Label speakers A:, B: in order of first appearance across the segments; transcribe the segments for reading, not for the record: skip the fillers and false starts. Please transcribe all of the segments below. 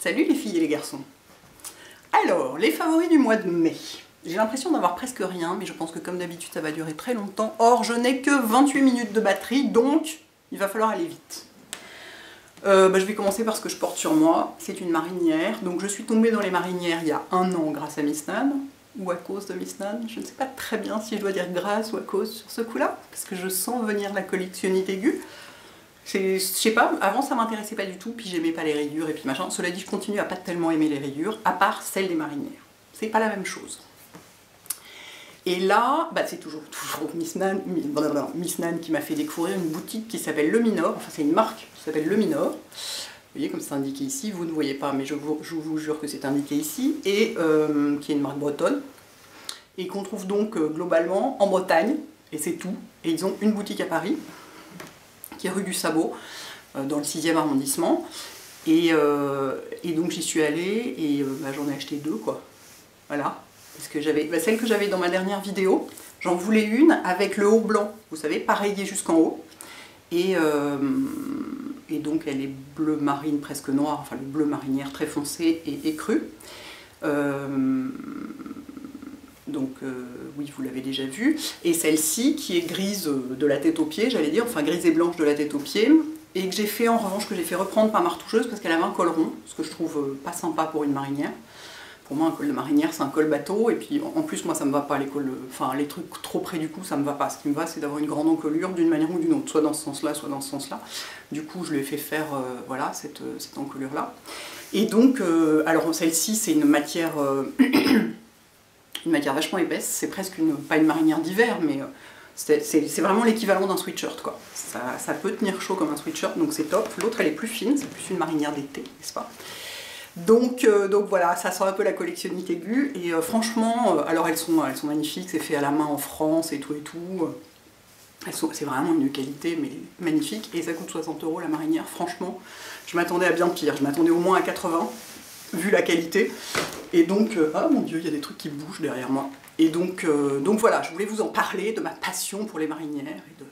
A: Salut les filles et les garçons. Alors, les favoris du mois de mai. J'ai l'impression d'avoir presque rien, mais je pense que comme d'habitude ça va durer très longtemps. Or, je n'ai que 28 minutes de batterie, donc il va falloir aller vite. Je vais commencer par ce que je porte sur moi. C'est une marinière. Donc je suis tombée dans les marinières il y a 1 an grâce à Miss Nan, ou à cause de Miss Nan. Je ne sais pas très bien si je dois dire grâce ou à cause sur ce coup-là, parce que je sens venir la collectionnite aiguë. Je sais pas, avant ça m'intéressait pas du tout, puis j'aimais pas les rayures et puis machin. Cela dit, je continue à pas tellement aimer les rayures, à part celles des marinières. C'est pas la même chose. Et là, c'est toujours Miss Nan qui m'a fait découvrir une boutique qui s'appelle Le Minor, enfin c'est une marque qui s'appelle Le Minor. Vous voyez comme c'est indiqué ici, vous ne voyez pas mais je vous jure que c'est indiqué ici, et qui est une marque bretonne, et qu'on trouve donc globalement en Bretagne, et c'est tout. Et ils ont une boutique à Paris, qui est rue du Sabot, dans le 6e arrondissement, et donc j'y suis allée, et j'en ai acheté 2 quoi, voilà. Parce que j'avais celle que j'avais dans ma dernière vidéo, j'en voulais une avec le haut blanc, vous savez, pareillé jusqu'en haut. Et donc elle est bleu marine presque noire, enfin le bleu marinière très foncé et cru. Oui, vous l'avez déjà vu. Et celle-ci qui est grise de la tête aux pieds, j'allais dire, enfin grise et blanche de la tête aux pieds. Et que j'ai fait en revanche, que j'ai fait reprendre par ma retoucheuse parce qu'elle avait un col rond, ce que je trouve pas sympa pour une marinière. Pour moi, un col de marinière, c'est un col bateau, et puis en plus, moi, ça me va pas, les trucs trop près du cou, ça me va pas. Ce qui me va, c'est d'avoir une grande encolure d'une manière ou d'une autre, soit dans ce sens-là, soit dans ce sens-là. Du coup, je lui ai fait faire, voilà, cette encolure-là. Et donc, alors celle-ci, c'est une matière, vachement épaisse, c'est presque pas une marinière d'hiver, mais c'est vraiment l'équivalent d'un sweatshirt, quoi. Ça peut tenir chaud comme un sweatshirt, donc c'est top. L'autre, elle est plus fine, c'est plus une marinière d'été, n'est-ce pas? Donc voilà, ça sent un peu la collectionnite aiguë, et franchement, alors elles sont magnifiques, c'est fait à la main en France et tout. C'est vraiment une qualité mais magnifique, et ça coûte 60 € la marinière. Franchement, je m'attendais à bien pire, je m'attendais au moins à 80, vu la qualité. Et donc, ah mon dieu, il y a des trucs qui bougent derrière moi. Et donc voilà, je voulais vous en parler, de ma passion pour les marinières. Et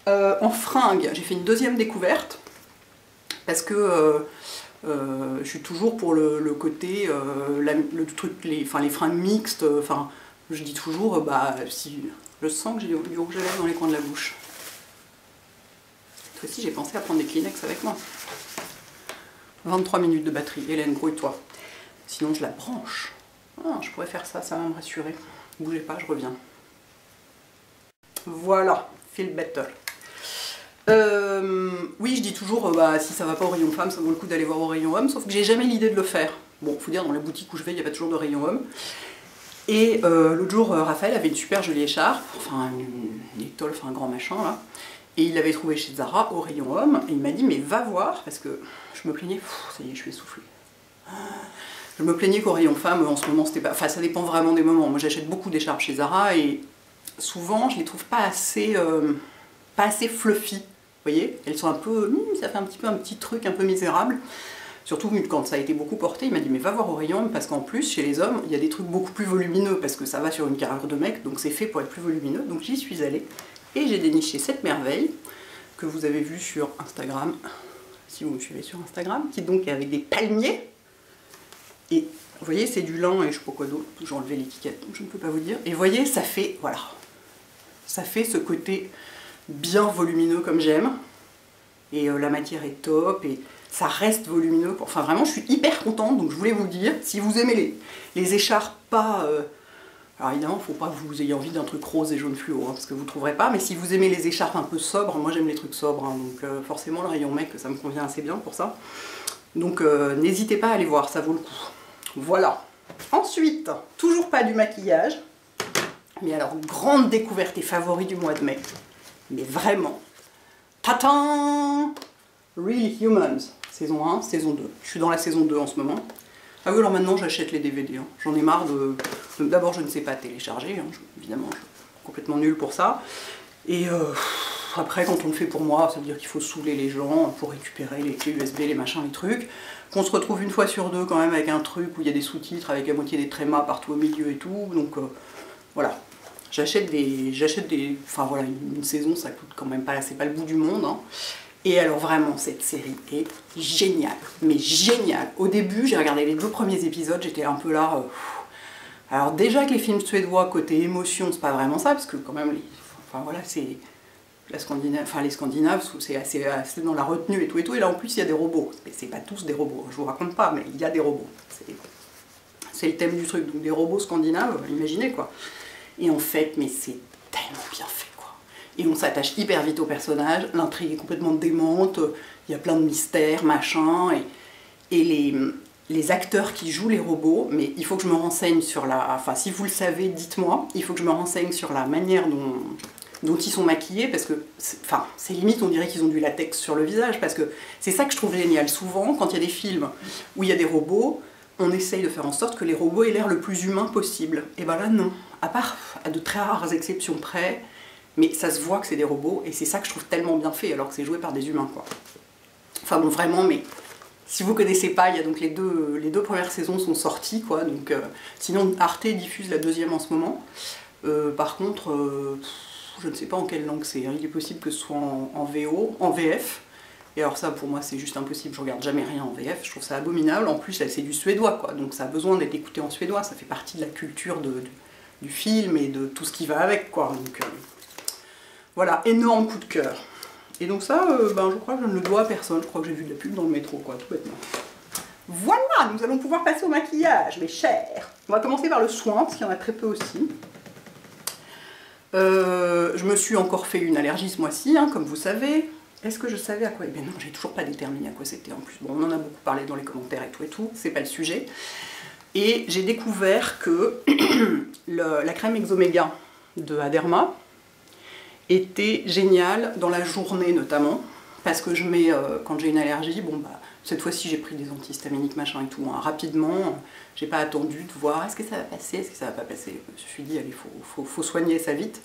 A: voilà. En fringues, j'ai fait une deuxième découverte, parce que je suis toujours pour le côté, le truc, les fringues mixtes, enfin, je dis toujours, si je sens que j'ai du rouge à lèvres dans les coins de la bouche. Cette fois-ci, j'ai pensé à prendre des Kleenex avec moi. 23 minutes de batterie, Hélène, grouille-toi. Sinon, je la branche. Ah, je pourrais faire ça, ça va me rassurer. Bougez pas, je reviens. Voilà, feel better. Oui, je dis toujours, si ça va pas au rayon femme, ça vaut le coup d'aller voir au rayon homme, sauf que j'ai jamais l'idée de le faire. Bon, faut dire, dans la boutique où je vais, il n'y a pas toujours de rayon homme. Et l'autre jour, Raphaël avait une super jolie écharpe, enfin une étole, enfin un grand machin là, et il l'avait trouvé chez Zara au rayon homme, et il m'a dit, mais va voir, parce que je me plaignais, ça y est, je suis essoufflée. Je me plaignais qu'au rayon femme, en ce moment, c'était pas, enfin ça dépend vraiment des moments. Moi j'achète beaucoup d'écharpes chez Zara, et souvent, je les trouve pas assez fluffy. Vous voyez, elles sont un peu, ça fait un petit truc un peu misérable. Surtout quand ça a été beaucoup porté, il m'a dit mais va voir au rayon, parce qu'en plus chez les hommes il y a des trucs beaucoup plus volumineux, parce que ça va sur une carrure de mec, donc c'est fait pour être plus volumineux. Donc j'y suis allée et j'ai déniché cette merveille que vous avez vue sur Instagram, si vous me suivez sur Instagram, qui donc est avec des palmiers. Et vous voyez, c'est du lin et je sais pas quoi d'autre, j'ai enlevé l'étiquette donc je ne peux pas vous dire. Et vous voyez, ça fait, voilà, ça fait ce côté bien volumineux comme j'aime, et la matière est top, et ça reste volumineux, enfin vraiment je suis hyper contente. Donc je voulais vous le dire, si vous aimez les écharpes pas, alors évidemment il ne faut pas que vous ayez envie d'un truc rose et jaune fluo, parce que vous ne trouverez pas, mais si vous aimez les écharpes un peu sobres, moi j'aime les trucs sobres, donc forcément le rayon mec ça me convient assez bien pour ça, donc n'hésitez pas à aller voir, ça vaut le coup. Voilà. Ensuite, toujours pas du maquillage, mais alors grande découverte et favori du mois de mai. Mais vraiment, tatan, Real Humans, saison 1, saison 2. Je suis dans la saison 2 en ce moment. Ah oui, alors maintenant j'achète les DVD. Hein. J'en ai marre de... D'abord, je ne sais pas télécharger, hein. Évidemment, je suis complètement nulle pour ça. Et après, quand on le fait pour moi, ça veut dire qu'il faut saouler les gens pour récupérer les clés USB, les machins, les trucs. Qu'on se retrouve une fois sur deux quand même avec un truc où il y a des sous-titres, avec la moitié des trémas partout au milieu et tout. Donc voilà. J'achète des... Enfin voilà, une saison ça coûte quand même pas, c'est pas le bout du monde. Hein. Et alors vraiment, cette série est géniale, mais géniale. Au début, j'ai regardé les 2 premiers épisodes, j'étais un peu là... Alors déjà que les films suédois, côté émotion, c'est pas vraiment ça, parce que quand même, enfin voilà, c'est... La Scandinave, enfin les Scandinaves, c'est assez dans la retenue et tout, et là en plus il y a des robots. Mais c'est pas tous des robots, je vous raconte pas, mais il y a des robots. C'est le thème du truc, donc des robots scandinaves, imaginez quoi. Et en fait, mais c'est tellement bien fait quoi. Et on s'attache hyper vite au personnage, l'intrigue est complètement démente, il y a plein de mystères, machin, et les acteurs qui jouent les robots, mais il faut que je me renseigne sur la... Enfin, si vous le savez, dites-moi, il faut que je me renseigne sur la manière dont ils sont maquillés, parce que, enfin, c'est limite, on dirait qu'ils ont du latex sur le visage, parce que c'est ça que je trouve génial. Souvent, quand il y a des films où il y a des robots, on essaye de faire en sorte que les robots aient l'air le plus humain possible. Et ben là, non. À part à de très rares exceptions près, mais ça se voit que c'est des robots, et c'est ça que je trouve tellement bien fait, alors que c'est joué par des humains, quoi. Enfin bon, vraiment, mais si vous connaissez pas, il y a donc les deux premières saisons sont sorties, quoi, donc sinon Arte diffuse la 2e en ce moment. Par contre... je ne sais pas en quelle langue c'est, il est possible que ce soit en VO, en VF, et alors ça pour moi c'est juste impossible, je regarde jamais rien en VF, je trouve ça abominable, en plus c'est du suédois quoi, donc ça a besoin d'être écouté en suédois, ça fait partie de la culture du film et de tout ce qui va avec quoi, donc voilà, énorme coup de cœur. Et donc ça, ben, je crois que je ne le dois à personne, je crois que j'ai vu de la pub dans le métro quoi, tout bêtement. Voilà, nous allons pouvoir passer au maquillage, mes chers. On va commencer par le soin, parce qu'il y en a très peu aussi. Je me suis encore fait une allergie ce mois-ci, hein, comme vous savez. Est-ce que je savais à quoi? Eh bien non, j'ai toujours pas déterminé à quoi c'était en plus. Bon, on en a beaucoup parlé dans les commentaires et tout, c'est pas le sujet. Et j'ai découvert que la crème Exoméga de Aderma était géniale dans la journée notamment, parce que je mets, quand j'ai une allergie, bon bah, cette fois-ci j'ai pris des antihistaminiques machin et tout, hein, rapidement, j'ai pas attendu de voir est-ce que ça va passer, est-ce que ça va pas passer, je me suis dit allez, faut soigner ça vite.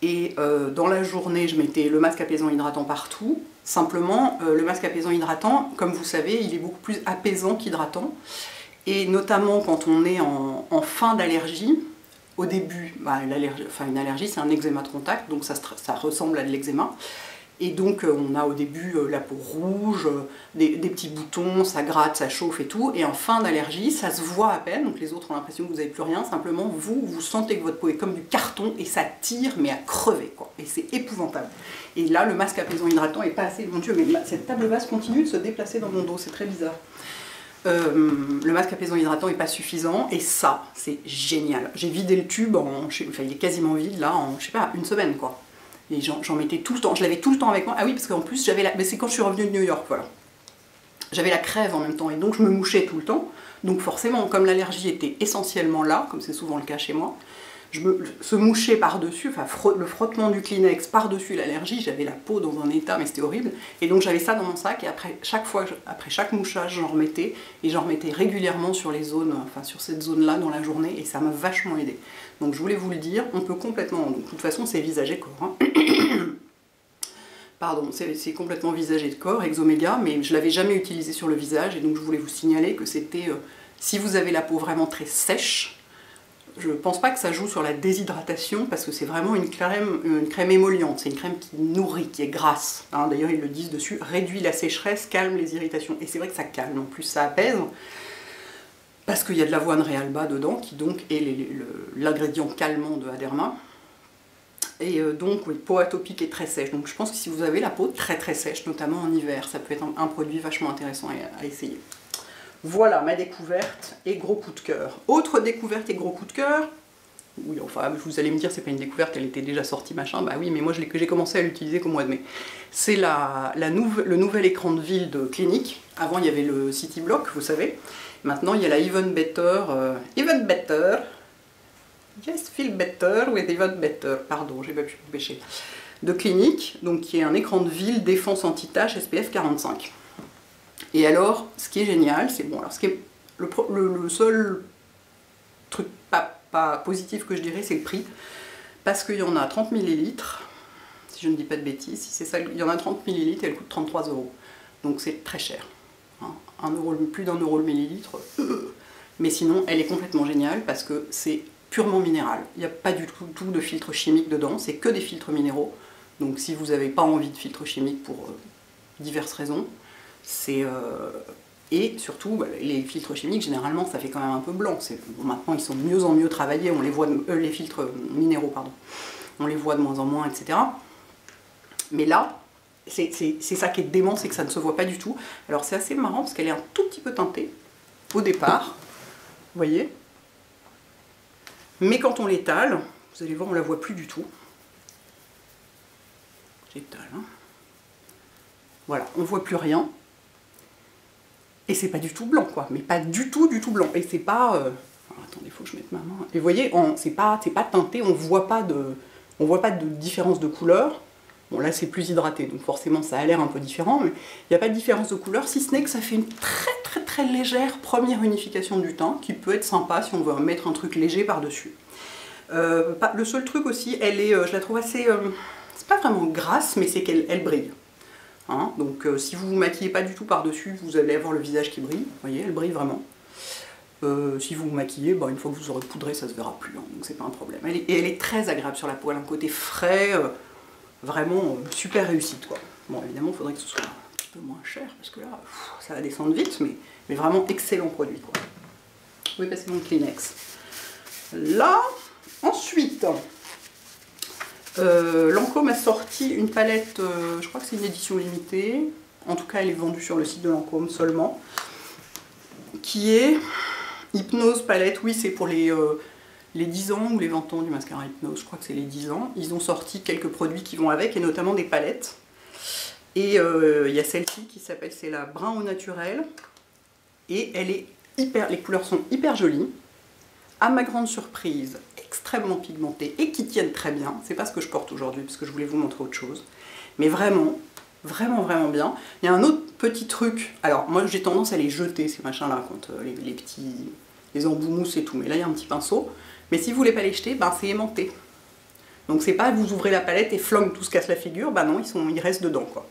A: Et dans la journée je mettais le masque apaisant hydratant partout, simplement le masque apaisant hydratant, comme vous savez, il est beaucoup plus apaisant qu'hydratant, et notamment quand on est en fin d'allergie. Au début, bah, une allergie c'est un eczéma de contact, donc ça ressemble à de l'eczéma. Et donc on a au début la peau rouge, des petits boutons, ça gratte, ça chauffe et tout. Et en fin d'allergie, ça se voit à peine, donc les autres ont l'impression que vous n'avez plus rien. Simplement, vous sentez que votre peau est comme du carton et ça tire, mais à crever, quoi. Et c'est épouvantable. Et là, le masque apaisant hydratant est pas assez... Mon Dieu, mais cette table basse continue de se déplacer dans mon dos, c'est très bizarre. Le masque apaisant hydratant est pas suffisant, et ça, c'est génial. J'ai vidé le tube, enfin il est quasiment vide là, en, je sais pas, une semaine, quoi. Et j'en mettais tout le temps, je l'avais tout le temps avec moi. Ah oui, parce qu'en plus, mais c'est quand je suis revenue de New York, voilà. J'avais la crève en même temps, et donc je me mouchais tout le temps. Donc forcément, comme l'allergie était essentiellement là, comme c'est souvent le cas chez moi, se moucher par-dessus, enfin le frottement du Kleenex par-dessus l'allergie, j'avais la peau dans un état, mais c'était horrible. Et donc j'avais ça dans mon sac, et après chaque mouchage, j'en remettais, et j'en remettais régulièrement sur les zones, enfin sur cette zone-là dans la journée, et ça m'a vachement aidé. Donc je voulais vous le dire, on peut complètement, donc, de toute façon c'est visage et corps, hein. Pardon, c'est complètement visage et corps, Exoméga, mais je ne l'avais jamais utilisé sur le visage, et donc je voulais vous signaler que c'était, si vous avez la peau vraiment très sèche, je pense pas que ça joue sur la déshydratation, parce que c'est vraiment une crème émolliente, c'est une crème qui nourrit, qui est grasse, hein. D'ailleurs ils le disent dessus, réduit la sécheresse, calme les irritations, et c'est vrai que ça calme, en plus ça apaise, parce qu'il y a de l'avoine réalba dedans, qui donc est l'ingrédient calmant de Aderma. Et donc, oui, peau atopique et très sèche. Donc je pense que si vous avez la peau très très sèche, notamment en hiver, ça peut être un produit vachement intéressant à essayer. Voilà ma découverte et gros coup de cœur. Autre découverte et gros coup de cœur, oui, enfin vous allez me dire c'est pas une découverte, elle était déjà sortie machin, bah oui, mais moi j'ai commencé à l'utiliser qu'au mois de mai. C'est le nouvel écran de ville de Clinique. Avant il y avait le City Block, vous savez. Maintenant il y a la Even Better, Just Feel Better with Even Better, pardon, j'ai pas pu me pêcher, de Clinique, donc qui est un écran de ville défense anti-tache SPF 45. Et alors, ce qui est génial, c'est bon, alors ce qui est le seul truc pas positif que je dirais, c'est le prix, parce qu'il y en a 30 ml, si je ne dis pas de bêtises, si c'est ça, il y en a 30 ml et elle coûte 33 €. Donc c'est très cher, hein, plus d'1 € le millilitre, mais sinon elle est complètement géniale parce que c'est purement minéral. Il n'y a pas du tout de filtre chimique dedans, c'est que des filtres minéraux. Donc si vous n'avez pas envie de filtre chimique pour diverses raisons, et surtout, bah, les filtres chimiques, généralement, ça fait quand même un peu blanc. Bon, maintenant, ils sont de mieux en mieux travaillés, on les voit, les filtres minéraux, pardon, on les voit de moins en moins, etc. Mais là, c'est ça qui est dément, c'est que ça ne se voit pas du tout. Alors c'est assez marrant, parce qu'elle est un tout petit peu teintée, au départ, vous voyez. Mais quand on l'étale, vous allez voir, on ne la voit plus du tout. J'étale, hein. Voilà, on ne voit plus rien. Et c'est pas du tout blanc, quoi. Mais pas du tout blanc. Et c'est pas... Alors, attendez, il faut que je mette ma main. Et vous voyez, c'est pas teinté, on voit pas de différence de couleur. Bon, là, c'est plus hydraté, donc forcément, ça a l'air un peu différent, mais il n'y a pas de différence de couleur, si ce n'est que ça fait une très légère première unification du teint, qui peut être sympa si on veut mettre un truc léger par-dessus. Le seul truc aussi, je la trouve assez... c'est pas vraiment grasse, mais c'est qu'elle brille. Hein, donc si vous ne vous maquillez pas du tout par-dessus, vous allez avoir le visage qui brille. Vous voyez, elle brille vraiment. Si vous vous maquillez, bah, une fois que vous aurez poudré, ça se verra plus, hein, donc c'est pas un problème. Elle est très agréable sur la peau, elle a un côté frais, vraiment super réussite, quoi. Bon, évidemment, il faudrait que ce soit un petit peu moins cher, parce que là, ça va descendre vite, mais vraiment excellent produit, quoi. Vous pouvez passer mon Kleenex. Là, ensuite... Lancôme a sorti une palette, je crois que c'est une édition limitée, en tout cas elle est vendue sur le site de Lancôme seulement, qui est Hypnose palette. Oui, c'est pour les 10 ans ou les 20 ans du mascara Hypnose, je crois que c'est les 10 ans. Ils ont sorti quelques produits qui vont avec, et notamment des palettes. Et il y a celle-ci qui s'appelle, c'est la brun au naturel, et elle est les couleurs sont hyper jolies. À ma grande surprise, extrêmement pigmentées et qui tiennent très bien. C'est pas ce que je porte aujourd'hui parce que je voulais vous montrer autre chose. Mais vraiment bien. Il y a un autre petit truc. Alors moi j'ai tendance à les jeter ces machins-là quand les embouts mousse et tout. Mais là il y a un petit pinceau. Mais si vous voulez pas les jeter, ben c'est aimanté. Donc c'est pas vous ouvrez la palette et flang tout se casse la figure. Ben non, ils restent dedans, quoi.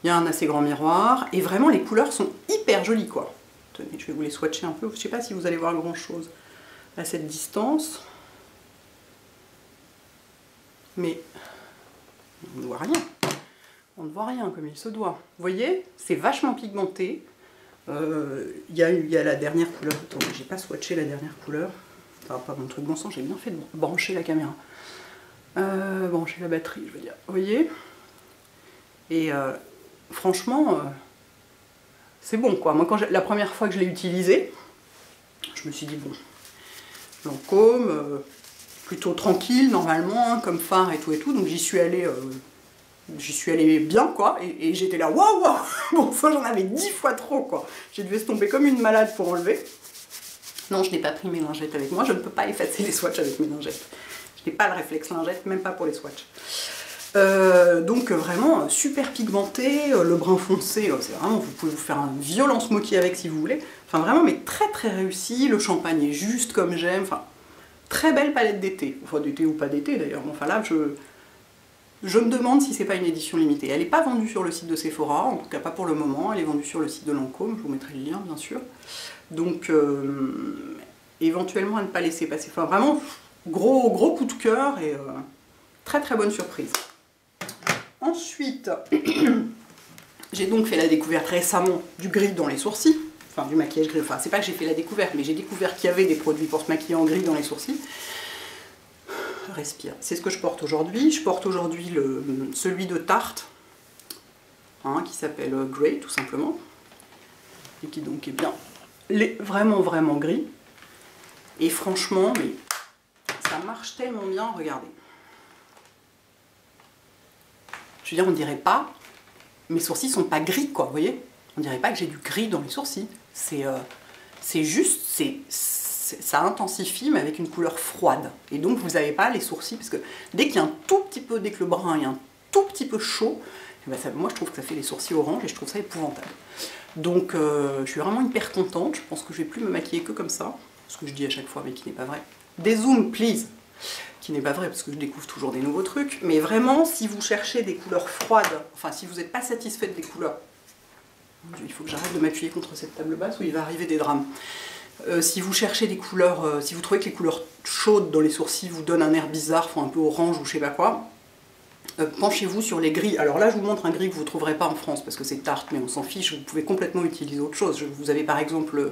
A: Il y a un assez grand miroir et vraiment les couleurs sont hyper jolies, quoi. Tenez, je vais vous les swatcher un peu. Je sais pas si vous allez voir grand chose à cette distance, mais on ne voit rien. On ne voit rien comme il se doit. Vous voyez, c'est vachement pigmenté. Il y a la dernière couleur. Attends, j'ai pas swatché la dernière couleur. Ça va pas mon truc bon sang, j'ai bien fait de brancher la caméra. Brancher la batterie, je veux dire. Vous voyez? Et franchement, c'est bon, quoi. Moi, la première fois que je l'ai utilisé, je me suis dit, bon, Lancôme, plutôt tranquille normalement, hein, comme fard et tout, donc j'y suis allée bien, quoi, et j'étais là, waouh, bon, ça j'en avais 10 fois trop, quoi, j'ai dû tomber comme une malade pour enlever. Non, je n'ai pas pris mes lingettes avec moi, je ne peux pas effacer les swatchs avec mes lingettes, je n'ai pas le réflexe lingette, même pas pour les swatchs. Donc vraiment super pigmenté, le brun foncé, c'est vraiment, vous pouvez vous faire un violent smoky avec si vous voulez, enfin vraiment mais très réussi, le champagne est juste comme j'aime, enfin très belle palette d'été, enfin d'été ou pas d'été d'ailleurs, enfin là je me demande si c'est pas une édition limitée. Elle n'est pas vendue sur le site de Sephora, en tout cas pas pour le moment, elle est vendue sur le site de Lancôme, je vous mettrai le lien bien sûr, donc éventuellement à ne pas laisser passer, enfin vraiment gros coup de cœur et très bonne surprise. Ensuite, j'ai donc fait la découverte récemment du gris dans les sourcils, enfin du maquillage gris, enfin c'est pas que j'ai fait la découverte, mais j'ai découvert qu'il y avait des produits pour se maquiller en gris dans les sourcils. Respire, c'est ce que je porte aujourd'hui. Je porte aujourd'hui celui de Tarte, hein, qui s'appelle Grey tout simplement, et qui donc est bien vraiment gris. Et franchement, mais ça marche tellement bien, regardez. Je veux dire, on dirait pas, mes sourcils sont pas gris, quoi, vous voyez? On dirait pas que j'ai du gris dans les sourcils. C'est juste, ça intensifie, mais avec une couleur froide. Et donc, vous n'avez pas les sourcils, parce que dès qu'il y a un tout petit peu, dès que le brun est un tout petit peu chaud, ben ça, moi je trouve que ça fait les sourcils orange et je trouve ça épouvantable. Donc, je suis vraiment hyper contente. Je pense que je vais plus me maquiller que comme ça, ce que je dis à chaque fois, mais qui n'est pas vrai. Dézoom, please! Qui n'est pas vrai parce que je découvre toujours des nouveaux trucs, mais vraiment si vous cherchez des couleurs froides, enfin si vous n'êtes pas satisfaite des couleurs, mon Dieu, il faut que j'arrête de m'appuyer contre cette table basse où il va arriver des drames. Si vous cherchez des couleurs, si vous trouvez que les couleurs chaudes dans les sourcils vous donnent un air bizarre, font un peu orange ou je sais pas quoi, penchez-vous sur les gris. Alors là, je vous montre un gris que vous ne trouverez pas en France, parce que c'est Tarte, mais on s'en fiche, vous pouvez complètement utiliser autre chose. Vous avez par exemple,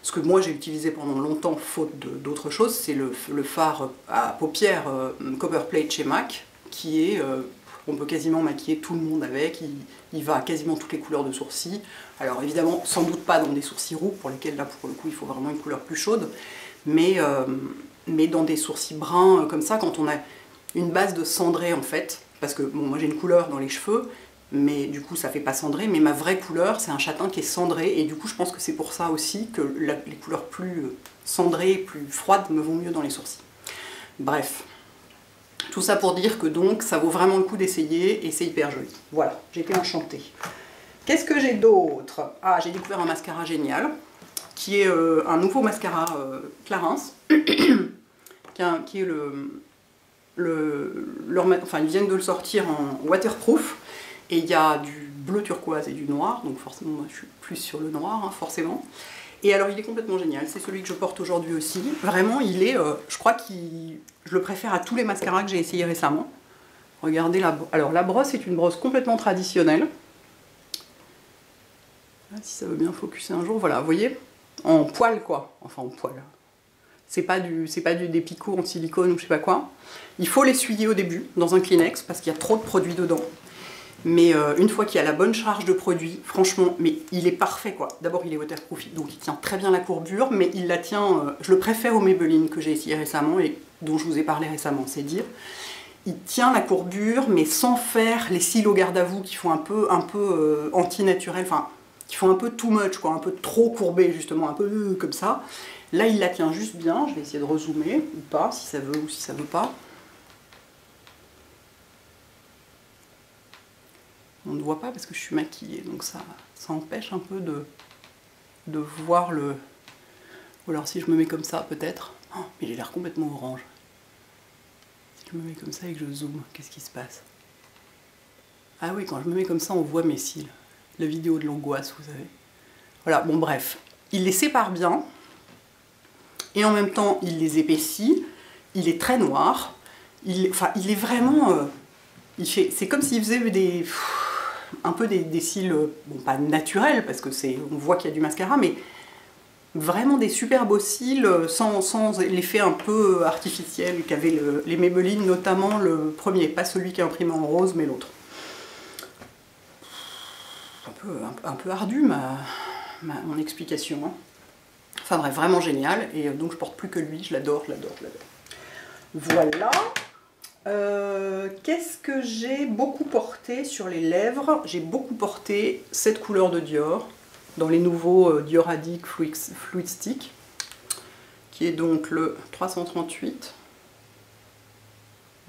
A: ce que moi j'ai utilisé pendant longtemps, faute d'autre chose, c'est le fard à paupières Copperplate chez MAC, qui est... on peut quasiment maquiller tout le monde avec, il va à quasiment toutes les couleurs de sourcils. Alors évidemment, sans doute pas dans des sourcils roux, pour lesquels là pour le coup il faut vraiment une couleur plus chaude, mais dans des sourcils bruns comme ça, quand on a une base de cendré en fait, parce que bon, moi j'ai une couleur dans les cheveux, mais du coup ça fait pas cendré, mais ma vraie couleur c'est un châtain qui est cendré, et du coup je pense que c'est pour ça aussi que les couleurs plus cendrées, plus froides me vont mieux dans les sourcils. Bref. Tout ça pour dire que donc ça vaut vraiment le coup d'essayer et c'est hyper joli. Voilà, j'étais enchantée. Qu'est-ce que j'ai d'autre? Ah, j'ai découvert un mascara génial, qui est un nouveau mascara Clarins, qui est enfin ils viennent de le sortir en waterproof, et il y a du bleu turquoise et du noir, donc forcément moi je suis plus sur le noir, hein, forcément. Et alors il est complètement génial, c'est celui que je porte aujourd'hui aussi. Vraiment il est, je crois que je le préfère à tous les mascaras que j'ai essayé récemment. Regardez alors la brosse est une brosse complètement traditionnelle. Ah, si ça veut bien focuser un jour, voilà, vous voyez, en poil quoi, enfin en poil. C'est pas des picots en silicone ou je sais pas quoi. Il faut l'essuyer au début dans un Kleenex parce qu'il y a trop de produits dedans. Mais une fois qu'il y a la bonne charge de produits, franchement, mais il est parfait quoi. D'abord il est waterproof, donc il tient très bien la courbure, mais il la tient, je le préfère au Maybelline que j'ai essayé récemment et dont je vous ai parlé récemment, c'est dire. Il tient la courbure, mais sans faire les cils au garde à vous qui font un peu anti-naturel, enfin, qui font un peu too much, quoi, un peu trop courbé justement, un peu comme ça. Là il la tient juste bien, je vais essayer de rezoomer, ou pas, si ça veut ou si ça veut pas. On ne voit pas parce que je suis maquillée, donc ça empêche un peu de voir le... Ou alors si je me mets comme ça, peut-être... Oh, mais j'ai l'air complètement orange. Si je me mets comme ça et que je zoome, qu'est-ce qui se passe? Ah oui, quand je me mets comme ça, on voit mes cils. La vidéo de l'angoisse, vous savez. Voilà, bon bref. Il les sépare bien. Et en même temps, il les épaissit. Il est très noir. Enfin, il est vraiment... c'est comme s'il faisait un peu des cils, bon pas naturels, parce que on voit qu'il y a du mascara, mais vraiment des super beaux cils, sans l'effet un peu artificiel qu'avaient les Maybelline, notamment le premier, pas celui qui est imprimé en rose, mais l'autre. Un peu ardu mon explication. Hein. Enfin bref, vraiment génial, et donc je porte plus que lui, je l'adore, je l'adore, je l'adore. Voilà. Qu'est-ce que j'ai beaucoup porté sur les lèvres? J'ai beaucoup porté cette couleur de Dior, dans les nouveaux Dior Addict Fluid Stick, qui est donc le 338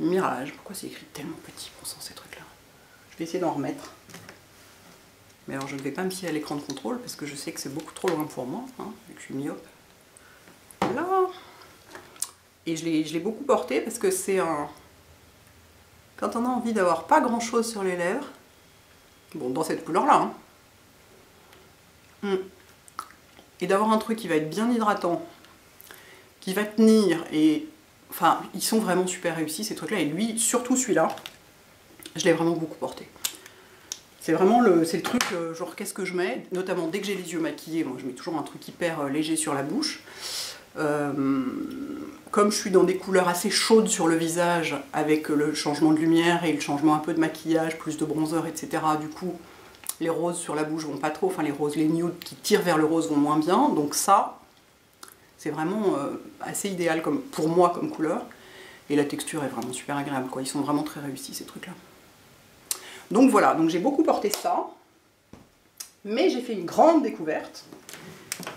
A: Mirage. Pourquoi c'est écrit tellement petit pour ces trucs-là? Je vais essayer d'en remettre. Mais alors je ne vais pas me fier à l'écran de contrôle, parce que je sais que c'est beaucoup trop loin pour moi, hein, vu que je suis myope. Voilà. Et je l'ai beaucoup porté parce que c'est un... Quand on a envie d'avoir pas grand chose sur les lèvres, bon, dans cette couleur-là, hein, et d'avoir un truc qui va être bien hydratant, qui va tenir, et enfin, ils sont vraiment super réussis ces trucs-là, et lui, surtout celui-là, je l'ai vraiment beaucoup porté. C'est vraiment le truc, genre qu'est-ce que je mets, notamment dès que j'ai les yeux maquillés, moi je mets toujours un truc hyper léger sur la bouche. Comme je suis dans des couleurs assez chaudes sur le visage, avec le changement de lumière et le changement un peu de maquillage, plus de bronzer, etc. Du coup, les roses sur la bouche vont pas trop, enfin les nudes qui tirent vers le rose vont moins bien. Donc ça, c'est vraiment assez idéal pour moi comme couleur. Et la texture est vraiment super agréable, quoi. Ils sont vraiment très réussis ces trucs-là. Donc voilà, donc j'ai beaucoup porté ça. Mais j'ai fait une grande découverte.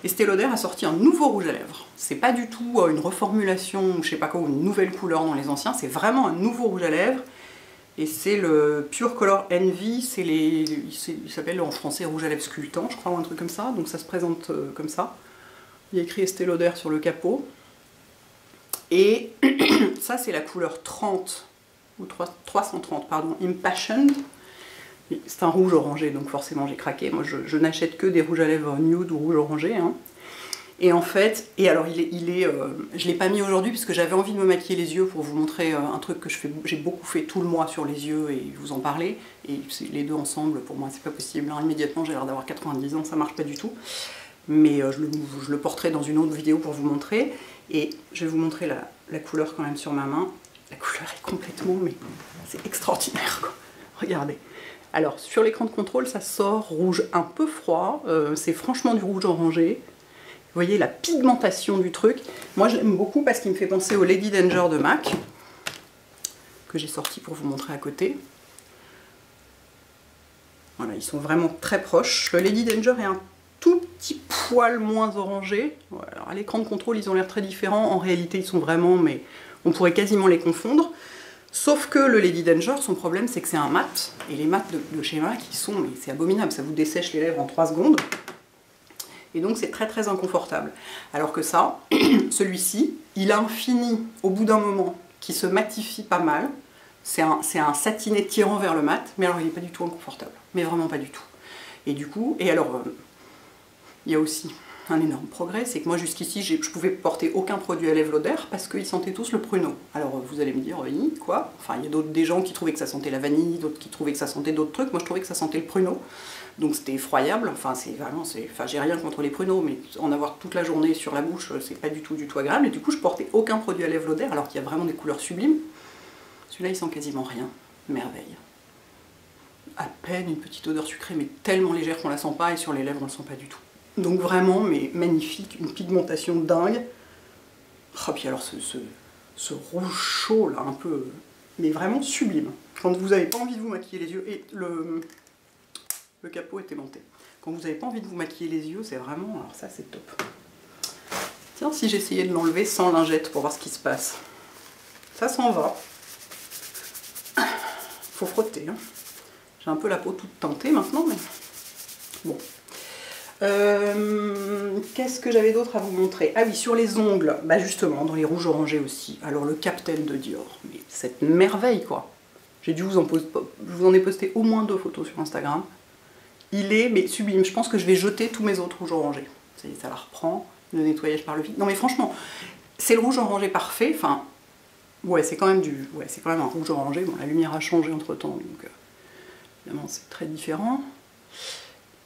A: Estée Lauder a sorti un nouveau rouge à lèvres. C'est pas du tout une reformulation, je sais pas quoi, ou une nouvelle couleur dans les anciens, c'est vraiment un nouveau rouge à lèvres. Et c'est le Pure Color Envy, il s'appelle en français rouge à lèvres sculptant, je crois, ou un truc comme ça. Donc ça se présente comme ça. Il y a écrit Estée Lauder sur le capot. Et ça c'est la couleur 30, ou 330, pardon, Impassioned. C'est un rouge orangé, donc forcément j'ai craqué. Moi je n'achète que des rouges à lèvres nude ou rouge orangé. Hein. Et en fait, et alors je l'ai pas mis aujourd'hui parce que j'avais envie de me maquiller les yeux pour vous montrer un truc que j'ai beaucoup fait tout le mois sur les yeux et vous en parler. Et les deux ensemble, pour moi, c'est pas possible. Hein. Immédiatement, j'ai l'air d'avoir 90 ans, ça marche pas du tout. Mais je le porterai dans une autre vidéo pour vous montrer. Et je vais vous montrer la couleur quand même sur ma main. La couleur est complètement, mais c'est extraordinaire, quoi. Regardez. Alors, sur l'écran de contrôle, ça sort rouge un peu froid. C'est franchement du rouge orangé. Vous voyez la pigmentation du truc. Moi, je l'aime beaucoup parce qu'il me fait penser au Lady Danger de MAC, que j'ai sorti pour vous montrer à côté. Voilà, ils sont vraiment très proches. Le Lady Danger est un tout petit poil moins orangé. Voilà, alors à l'écran de contrôle, ils ont l'air très différents. En réalité, ils sont vraiment, mais on pourrait quasiment les confondre. Sauf que le Lady Danger, son problème, c'est que c'est un mat. Et les mats de chez MAC, c'est abominable. Ça vous dessèche les lèvres en 3 secondes. Et donc c'est très très inconfortable. Alors que ça, celui-ci, il a un fini au bout d'un moment qui se matifie pas mal. C'est un satiné tirant vers le mat, mais alors il n'est pas du tout inconfortable. Mais vraiment pas du tout. Et du coup, il y a aussi un énorme progrès, c'est que moi jusqu'ici je pouvais porter aucun produit à lèvres Lauder parce qu'ils sentaient tous le pruneau. Alors vous allez me dire, oui, quoi? Enfin, il y a des gens qui trouvaient que ça sentait la vanille, d'autres qui trouvaient que ça sentait d'autres trucs. Moi je trouvais que ça sentait le pruneau. Donc c'était effroyable, enfin j'ai rien contre les pruneaux, mais en avoir toute la journée sur la bouche, c'est pas du tout agréable, et du coup je portais aucun produit à lèvres Lauder, alors qu'il y a vraiment des couleurs sublimes. Celui-là il sent quasiment rien, merveille. À peine une petite odeur sucrée, mais tellement légère qu'on la sent pas, et sur les lèvres on le sent pas du tout. Donc vraiment, mais magnifique, une pigmentation dingue. Oh, puis alors ce rouge chaud là, un peu, mais vraiment sublime. Quand vous n'avez pas envie de vous maquiller les yeux, et le capot est aimanté. Quand vous n'avez pas envie de vous maquiller les yeux, c'est vraiment... Alors ça, c'est top. Tiens, si j'essayais de l'enlever sans lingette pour voir ce qui se passe. Ça s'en va. Faut frotter. Hein. J'ai un peu la peau toute teintée maintenant, mais... Bon. Qu'est-ce que j'avais d'autre à vous montrer? Ah oui, sur les ongles, bah justement, dans les rouges orangés aussi. Alors le Captain de Dior, mais cette merveille, quoi. J'ai dû je vous en ai posté au moins 2 photos sur Instagram. Il est mais sublime. Je pense que je vais jeter tous mes autres rouges orangés. Ça la reprend, le nettoyage par le vide. Non mais franchement, c'est le rouge orangé parfait. Enfin, ouais, c'est quand même un rouge orangé. Bon, la lumière a changé entre temps, donc évidemment c'est très différent.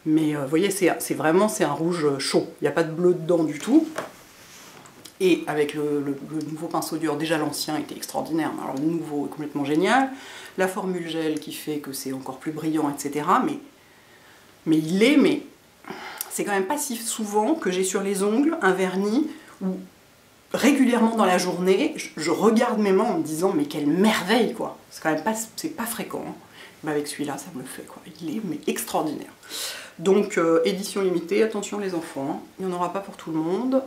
A: Mais vous voyez, c'est un rouge chaud. Il n'y a pas de bleu dedans du tout. Et avec le nouveau pinceau Dior, déjà l'ancien était extraordinaire. Alors le nouveau est complètement génial. La formule gel qui fait que c'est encore plus brillant, etc. Mais c'est quand même pas si souvent que j'ai sur les ongles un vernis où régulièrement dans la journée, je regarde mes mains en me disant mais quelle merveille, quoi. C'est quand même pas fréquent. Hein. Mais avec celui-là, ça me le fait, quoi. Il est mais extraordinaire. Donc édition limitée, attention les enfants, hein. Il n'y en aura pas pour tout le monde.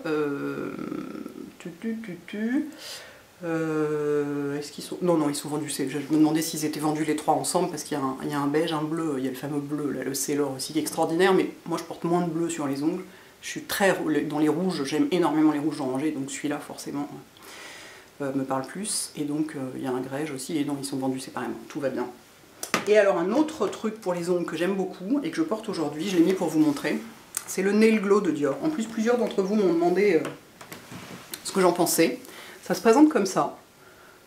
A: Est-ce qu'ils sont... Non, ils sont vendus. Je me demandais s'ils étaient vendus les 3 ensemble parce qu'il y a un beige, un bleu, il y a le fameux bleu, là, le Sailor aussi qui est extraordinaire, mais moi je porte moins de bleu sur les ongles. Je suis très dans les rouges, j'aime énormément les rouges orangés, donc celui-là forcément me parle plus. Et donc il y a un grège aussi, et non, ils sont vendus séparément, tout va bien. Et alors un autre truc pour les ongles que j'aime beaucoup et que je porte aujourd'hui, je l'ai mis pour vous montrer, c'est le Nail Glow de Dior. En plus, plusieurs d'entre vous m'ont demandé ce que j'en pensais. Ça se présente comme ça,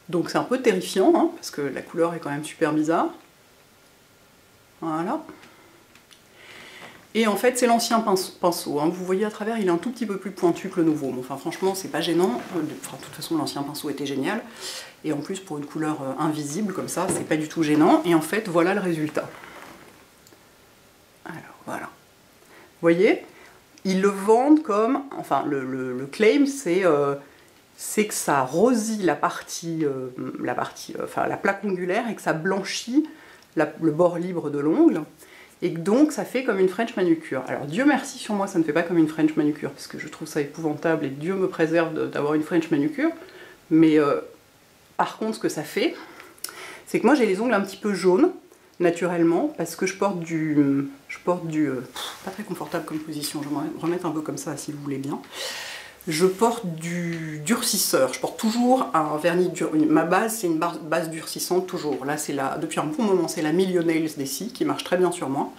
A: donc c'est un peu terrifiant, hein, parce que la couleur est quand même super bizarre. Voilà. Et en fait, c'est l'ancien pinceau. Hein. Vous voyez à travers, il est un tout petit peu plus pointu que le nouveau. Bon, enfin, franchement, c'est pas gênant. Enfin, de toute façon, l'ancien pinceau était génial. Et en plus, pour une couleur invisible comme ça, c'est pas du tout gênant. Et en fait, voilà le résultat. Alors, voilà. Vous voyez, ils le vendent comme... Enfin, le claim, c'est que ça rosit la plaque ongulaire et que ça blanchit le bord libre de l'ongle. Et donc ça fait comme une French manucure. Alors Dieu merci, sur moi ça ne fait pas comme une French manucure, parce que je trouve ça épouvantable et Dieu me préserve d'avoir une French manucure. Mais par contre ce que ça fait, c'est que moi j'ai les ongles un petit peu jaunes, naturellement, parce que je porte du pas très confortable comme position, je vais me remettre un peu comme ça si vous voulez bien. Je porte du durcisseur, je porte toujours un vernis dur. Ma base, c'est une base durcissante, toujours. Là, depuis un bon moment, c'est la Millionails d'Essie, qui marche très bien sur moi,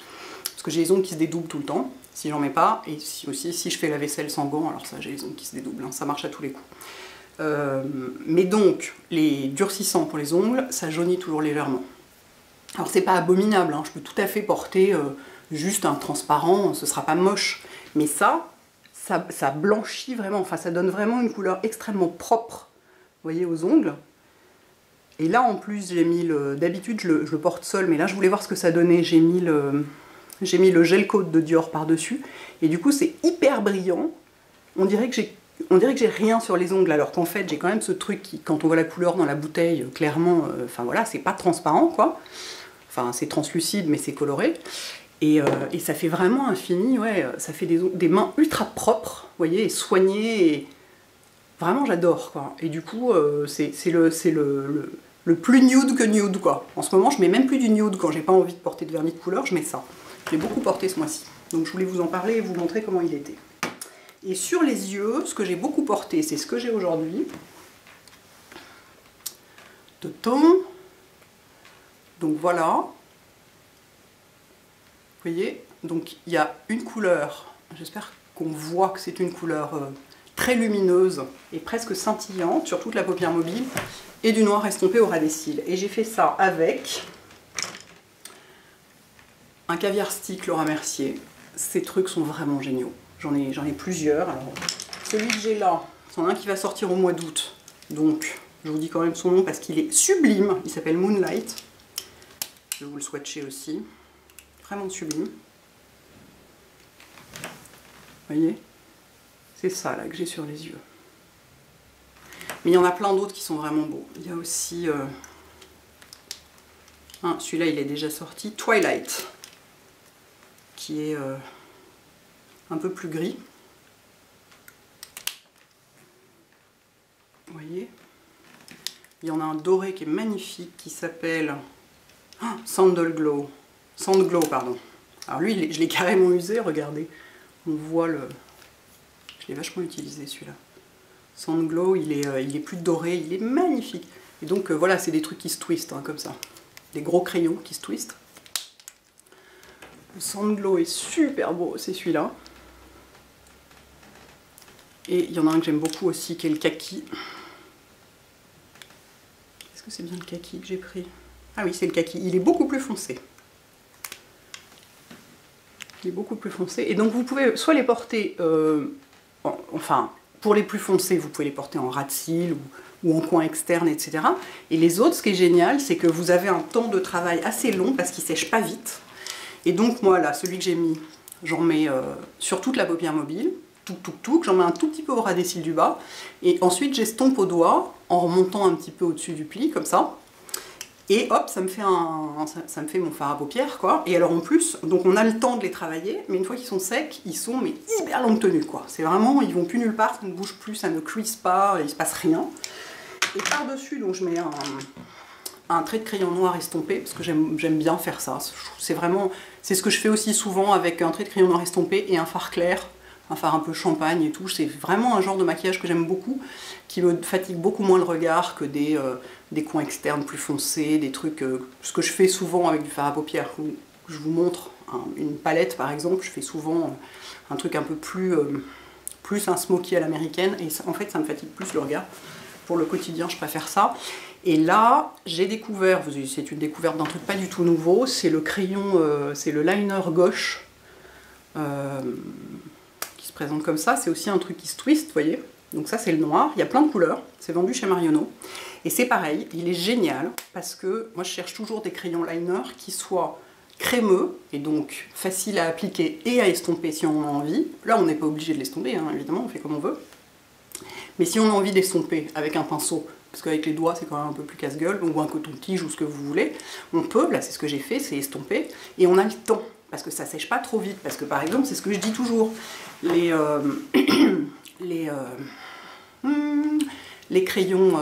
A: parce que j'ai les ongles qui se dédoublent tout le temps. si j'en mets pas, et si je fais la vaisselle sans gants, alors ça j'ai les ongles qui se dédoublent, hein, ça marche à tous les coups. Mais donc, les durcissants pour les ongles, ça jaunit toujours légèrement. Alors c'est pas abominable, hein, je peux tout à fait porter juste un transparent, ce sera pas moche, mais ça blanchit vraiment, enfin ça donne vraiment une couleur extrêmement propre, vous voyez, aux ongles. Et là en plus j'ai mis d'habitude je le porte seul, mais là je voulais voir ce que ça donnait, j'ai mis le gel coat de Dior par-dessus, et du coup c'est hyper brillant, on dirait que j'ai rien sur les ongles, alors qu'en fait j'ai quand même ce truc qui, quand on voit la couleur dans la bouteille, clairement, enfin voilà, c'est pas transparent quoi, enfin c'est translucide mais c'est coloré, et ça fait vraiment un fini, ouais, ça fait des mains ultra propres, vous voyez, et soignées, et vraiment j'adore quoi, et du coup c'est le plus nude que nude quoi. En ce moment je mets même plus du nude quand j'ai pas envie de porter de vernis de couleur, je mets ça. Je l'ai beaucoup porté ce mois-ci, donc je voulais vous en parler et vous montrer comment il était. Et sur les yeux, ce que j'ai beaucoup porté, c'est ce que j'ai aujourd'hui. De ton. Donc voilà. Vous voyez, donc il y a une couleur, j'espère qu'on voit que c'est une couleur très lumineuse et presque scintillante sur toute la paupière mobile, et du noir estompé au ras des cils. Et j'ai fait ça avec un caviar stick Laura Mercier. Ces trucs sont vraiment géniaux. J'en ai plusieurs. Alors, celui que j'ai là, c'en est un qui va sortir au mois d'août. Donc, je vous dis quand même son nom parce qu'il est sublime. Il s'appelle Moonlight. Je vais vous le swatcher aussi. Vraiment sublime. Vous voyez? C'est ça là que j'ai sur les yeux. Mais il y en a plein d'autres qui sont vraiment beaux. Il y a aussi... celui-là, il est déjà sorti. Twilight. Qui est un peu plus gris. Vous voyez? Il y en a un doré qui est magnifique qui s'appelle Sandal Glow. Sand Glow, pardon. Alors lui, je l'ai carrément usé, regardez. On voit le... Je l'ai vachement utilisé celui-là. Sand Glow, il est plus doré, il est magnifique. Et donc voilà, c'est des trucs qui se twistent, hein, comme ça. Des gros crayons qui se twistent. Le Sand Glow est super beau, c'est celui-là. Et il y en a un que j'aime beaucoup aussi, qui est le kaki. Est-ce que c'est bien le kaki que j'ai pris? Ah oui, c'est le kaki. Il est beaucoup plus foncé. Il est beaucoup plus foncé. Et donc vous pouvez soit les porter, enfin, pour les plus foncés, vous pouvez les porter en ras de cils ou en coin externe, etc. Et les autres, ce qui est génial, c'est que vous avez un temps de travail assez long parce qu'ils ne sèchent pas vite. Et donc moi, là, celui que j'ai mis, j'en mets sur toute la paupière mobile, j'en mets un tout petit peu au ras des cils du bas, et ensuite j'estompe au doigt en remontant un petit peu au-dessus du pli, comme ça. Et hop, ça me fait mon fard à paupières, quoi. Et alors en plus, donc on a le temps de les travailler, mais une fois qu'ils sont secs, ils sont mais hyper longue tenue, quoi. C'est vraiment, ils vont plus nulle part, ça ne bouge plus, ça ne cuise pas, il se passe rien. Et par-dessus, donc je mets un trait de crayon noir estompé, parce que j'aime bien faire ça. C'est vraiment, c'est ce que je fais aussi souvent avec un trait de crayon noir estompé et un fard clair, un fard un peu champagne et tout. C'est vraiment un genre de maquillage que j'aime beaucoup, qui me fatigue beaucoup moins le regard que des coins externes plus foncés, des trucs... ce que je fais souvent avec du fard à paupières, où je vous montre une palette par exemple, je fais souvent un truc un peu plus un smoky à l'américaine, et ça, en fait ça me fatigue plus le regard. Pour le quotidien, je préfère ça. Et là, j'ai découvert, c'est une découverte d'un truc pas du tout nouveau, c'est le crayon, c'est le liner gauche, qui se présente comme ça. C'est aussi un truc qui se twist, vous voyez. Donc ça, c'est le noir. Il y a plein de couleurs. C'est vendu chez Marionneau. Et c'est pareil, il est génial, parce que moi, je cherche toujours des crayons liner qui soient crémeux, et donc faciles à appliquer et à estomper si on en a envie. Là, on n'est pas obligé de l'estomper, hein, évidemment, on fait comme on veut. Mais si on a envie d'estomper avec un pinceau, parce qu'avec les doigts c'est quand même un peu plus casse-gueule, ou un coton-tige ou ce que vous voulez, on peut, là c'est ce que j'ai fait, c'est estomper, et on a le temps, parce que ça sèche pas trop vite, parce que par exemple, c'est ce que je dis toujours, les crayons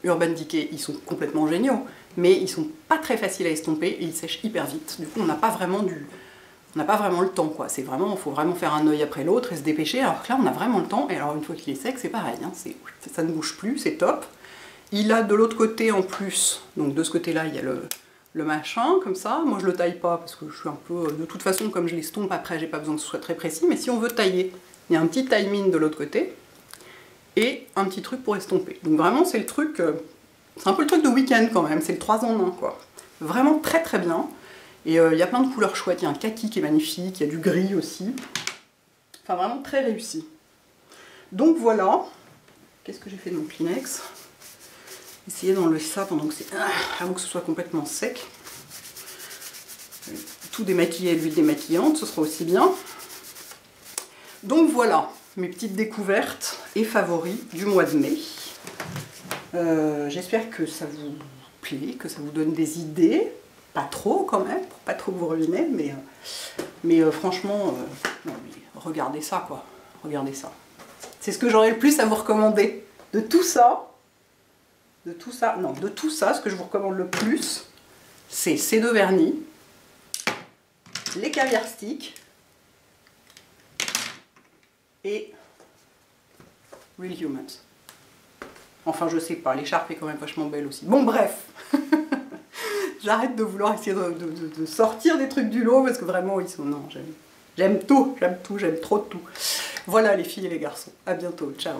A: Urban Decay, ils sont complètement géniaux, mais ils sont pas très faciles à estomper, et ils sèchent hyper vite, du coup on n'a pas vraiment le temps, quoi. C'est vraiment, il faut vraiment faire un œil après l'autre et se dépêcher, alors que là on a vraiment le temps, et alors une fois qu'il est sec, c'est pareil, hein, ça ne bouge plus, c'est top. Il a de l'autre côté en plus, donc de ce côté-là, il y a le machin, comme ça. Moi je le taille pas parce que je suis un peu... De toute façon, comme je l'estompe après, j'ai pas besoin que ce soit très précis, mais si on veut tailler, il y a un petit timing de l'autre côté, et un petit truc pour estomper. Donc vraiment, c'est le truc... c'est un peu le truc de week-end quand même, c'est le 3 en 1, quoi. Vraiment très très bien. Et il y a plein de couleurs chouettes, il y a un kaki qui est magnifique, il y a du gris aussi. Enfin vraiment très réussi. Donc voilà. Qu'est-ce que j'ai fait de mon Kleenex? Essayer d'enlever ça pendant que c'est... avant que ce soit complètement sec. Tout démaquiller à l'huile démaquillante, ce sera aussi bien. Donc voilà, mes petites découvertes et favoris du mois de mai. J'espère que ça vous plaît, que ça vous donne des idées. Pas trop quand même, pour pas trop vous ruiner, mais franchement, non, mais regardez ça quoi, regardez ça. C'est ce que j'aurais le plus à vous recommander. De tout ça, ce que je vous recommande le plus, c'est ces deux vernis, les caviar sticks et Real Humans. Enfin, je sais pas, l'écharpe est quand même vachement belle aussi. Bon, bref. J'arrête de vouloir essayer de sortir des trucs du lot parce que vraiment, ils sont... Non, j'aime tout, j'aime trop tout. Voilà les filles et les garçons. À bientôt, ciao.